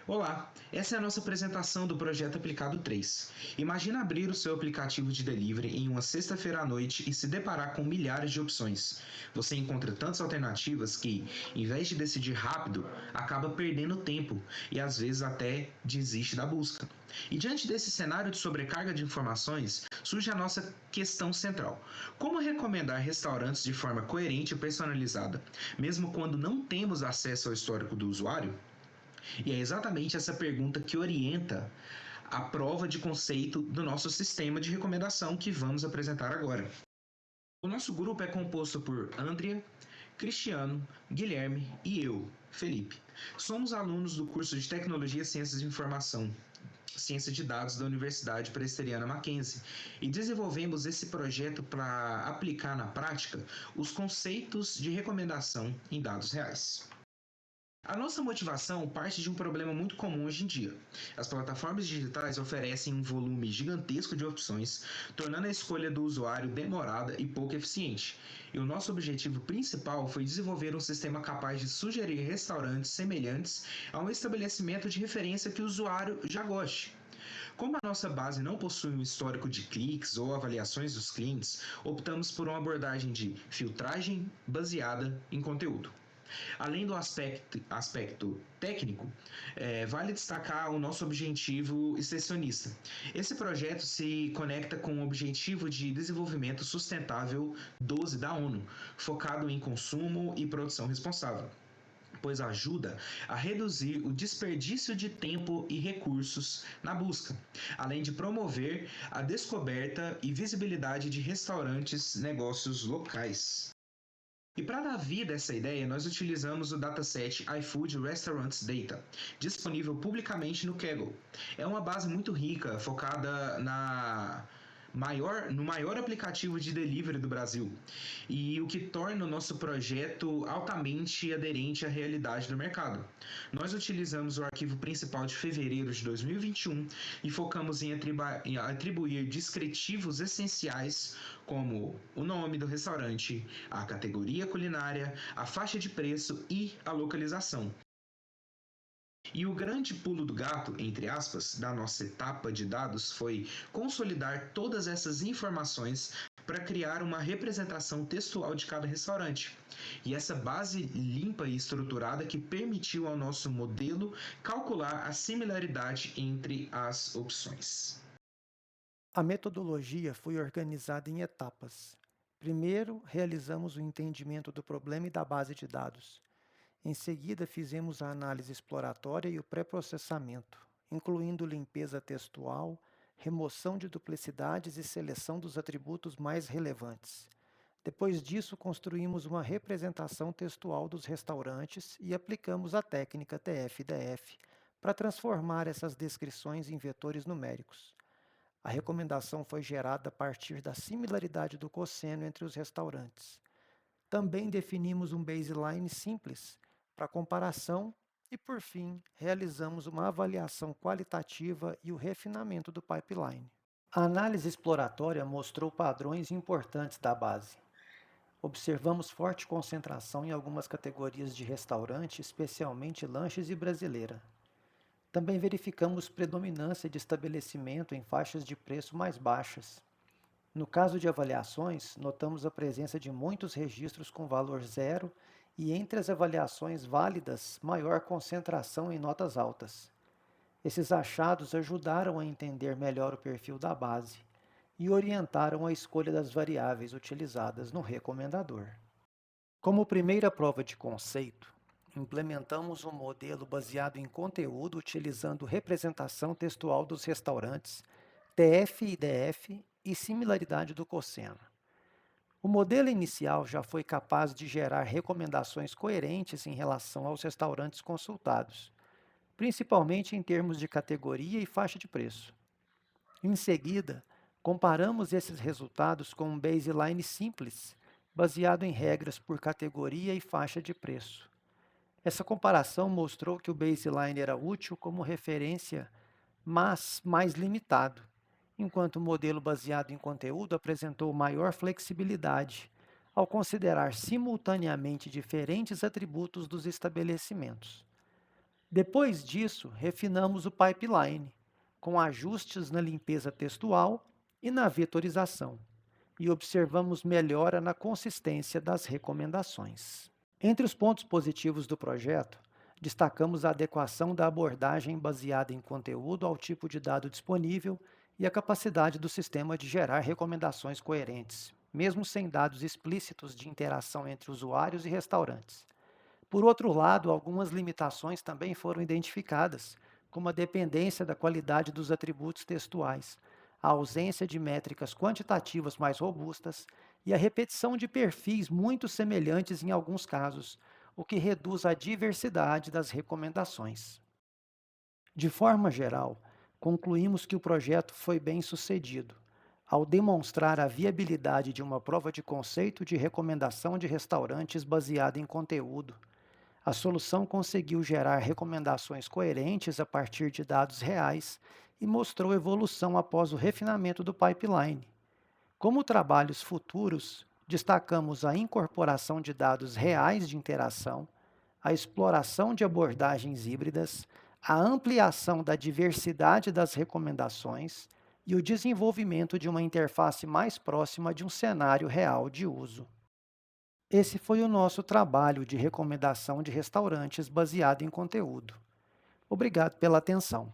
Olá, essa é a nossa apresentação do projeto Aplicado 3. Imagina abrir o seu aplicativo de delivery em uma sexta-feira à noite e se deparar com milhares de opções. Você encontra tantas alternativas que, em vez de decidir rápido, acaba perdendo tempo e às vezes até desiste da busca. E diante desse cenário de sobrecarga de informações, surge a nossa questão central: como recomendar restaurantes de forma coerente e personalizada, mesmo quando não temos acesso ao histórico do usuário? E é exatamente essa pergunta que orienta a prova de conceito do nosso sistema de recomendação que vamos apresentar agora. O nosso grupo é composto por Andrea, Cristiano, Guilherme e eu, Felipe. Somos alunos do curso de Tecnologia e Ciências de Informação, Ciência de Dados da Universidade Presteriana Mackenzie, e desenvolvemos esse projeto para aplicar na prática os conceitos de recomendação em dados reais. A nossa motivação parte de um problema muito comum hoje em dia. As plataformas digitais oferecem um volume gigantesco de opções, tornando a escolha do usuário demorada e pouco eficiente. E o nosso objetivo principal foi desenvolver um sistema capaz de sugerir restaurantes semelhantes a um estabelecimento de referência que o usuário já goste. Como a nossa base não possui um histórico de cliques ou avaliações dos clientes, optamos por uma abordagem de filtragem baseada em conteúdo. Além do aspecto técnico, vale destacar o nosso objetivo extensionista. Esse projeto se conecta com o objetivo de desenvolvimento sustentável 12 da ONU, focado em consumo e produção responsável, pois ajuda a reduzir o desperdício de tempo e recursos na busca, além de promover a descoberta e visibilidade de restaurantes, negócios locais. E para dar vida a essa ideia, nós utilizamos o dataset iFood Restaurants Data, disponível publicamente no Kaggle. É uma base muito rica, focada no maior aplicativo de delivery do Brasil, e o que torna o nosso projeto altamente aderente à realidade do mercado. Nós utilizamos o arquivo principal de fevereiro de 2021 e focamos em atribuir descritivos essenciais como o nome do restaurante, a categoria culinária, a faixa de preço e a localização. E o grande pulo do gato, entre aspas, da nossa etapa de dados foi consolidar todas essas informações para criar uma representação textual de cada restaurante. E essa base limpa e estruturada que permitiu ao nosso modelo calcular a similaridade entre as opções. A metodologia foi organizada em etapas. Primeiro, realizamos o entendimento do problema e da base de dados. Em seguida, fizemos a análise exploratória e o pré-processamento, incluindo limpeza textual, remoção de duplicidades e seleção dos atributos mais relevantes. Depois disso, construímos uma representação textual dos restaurantes e aplicamos a técnica TF-DF para transformar essas descrições em vetores numéricos. A recomendação foi gerada a partir da similaridade do cosseno entre os restaurantes. Também definimos um baseline simples para comparação e, por fim, realizamos uma avaliação qualitativa e o refinamento do pipeline. A análise exploratória mostrou padrões importantes da base. Observamos forte concentração em algumas categorias de restaurante, especialmente lanches e brasileira. Também verificamos predominância de estabelecimento em faixas de preço mais baixas. No caso de avaliações, notamos a presença de muitos registros com valor zero e entre as avaliações válidas, maior concentração em notas altas. Esses achados ajudaram a entender melhor o perfil da base e orientaram a escolha das variáveis utilizadas no recomendador. Como primeira prova de conceito, implementamos um modelo baseado em conteúdo utilizando representação textual dos restaurantes, TF e DF e similaridade do cosseno. O modelo inicial já foi capaz de gerar recomendações coerentes em relação aos restaurantes consultados, principalmente em termos de categoria e faixa de preço. Em seguida, comparamos esses resultados com um baseline simples, baseado em regras por categoria e faixa de preço. Essa comparação mostrou que o baseline era útil como referência, mas mais limitado, enquanto o modelo baseado em conteúdo apresentou maior flexibilidade, ao considerar simultaneamente diferentes atributos dos estabelecimentos. Depois disso, refinamos o pipeline, com ajustes na limpeza textual e na vetorização, e observamos melhora na consistência das recomendações. Entre os pontos positivos do projeto, destacamos a adequação da abordagem baseada em conteúdo ao tipo de dado disponível e a capacidade do sistema de gerar recomendações coerentes, mesmo sem dados explícitos de interação entre usuários e restaurantes. Por outro lado, algumas limitações também foram identificadas, como a dependência da qualidade dos atributos textuais, a ausência de métricas quantitativas mais robustas e a repetição de perfis muito semelhantes em alguns casos, o que reduz a diversidade das recomendações. De forma geral, concluímos que o projeto foi bem sucedido, ao demonstrar a viabilidade de uma prova de conceito de recomendação de restaurantes baseada em conteúdo. A solução conseguiu gerar recomendações coerentes a partir de dados reais e mostrou evolução após o refinamento do pipeline. Como trabalhos futuros, destacamos a incorporação de dados reais de interação, a exploração de abordagens híbridas, a ampliação da diversidade das recomendações e o desenvolvimento de uma interface mais próxima de um cenário real de uso. Esse foi o nosso trabalho de recomendação de restaurantes baseado em conteúdo. Obrigado pela atenção.